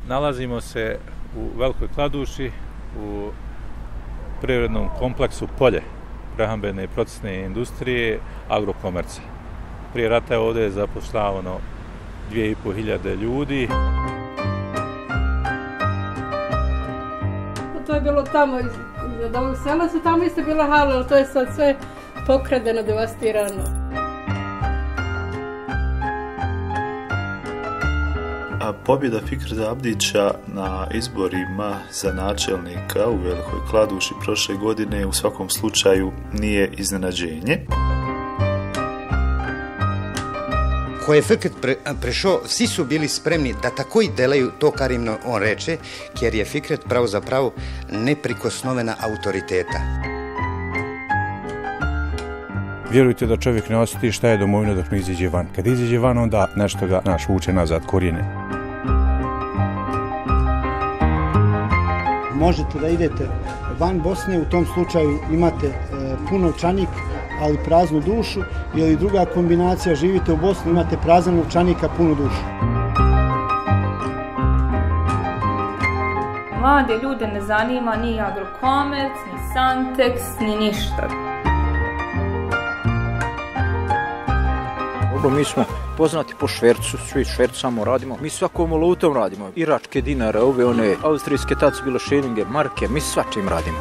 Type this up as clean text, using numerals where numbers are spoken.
Nalazimo se u Velikoj Kladuši, u privrednom kompleksu Polje prehrambene i procesne industrije Agrokomerca. Prije rata je ovdje zapošljavano 2500 ljudi. To je bilo tamo iz ovog sela, su tamo isto bila hala, ali to je sad sve pokradeno, devastirano. Pobjeda Fikreta Abdića na izborima za načelnika u Velikoj Kladuši prošle godine u svakom slučaju nije iznenađenje. Ko je Fikret prešao, svi su bili spremni da tako i delaju to kar im on reče, jer je Fikret pravo za pravo neprikosnovena autoriteta. Vjerujte da čovjek ne osjeti šta je domovina dok ne iziđe van. Kad iziđe van, onda nešto ga vuče nazad, korijene. Možete da idete van Bosne, u tom slučaju imate pun novčanik, ali praznu dušu, ili druga kombinacija, živite u Bosni, imate prazan novčanik, a punu dušu. Mlade ljude ne zanima ni Agrokomerc, ni Santex, ni ništa. Mi smo poznati po švercu, svi švercamo, radimo. Mi svakom valutom radimo. Iračke dinare, ove one, austrijske, tad su bilo šelinge, marke, mi svačim radimo.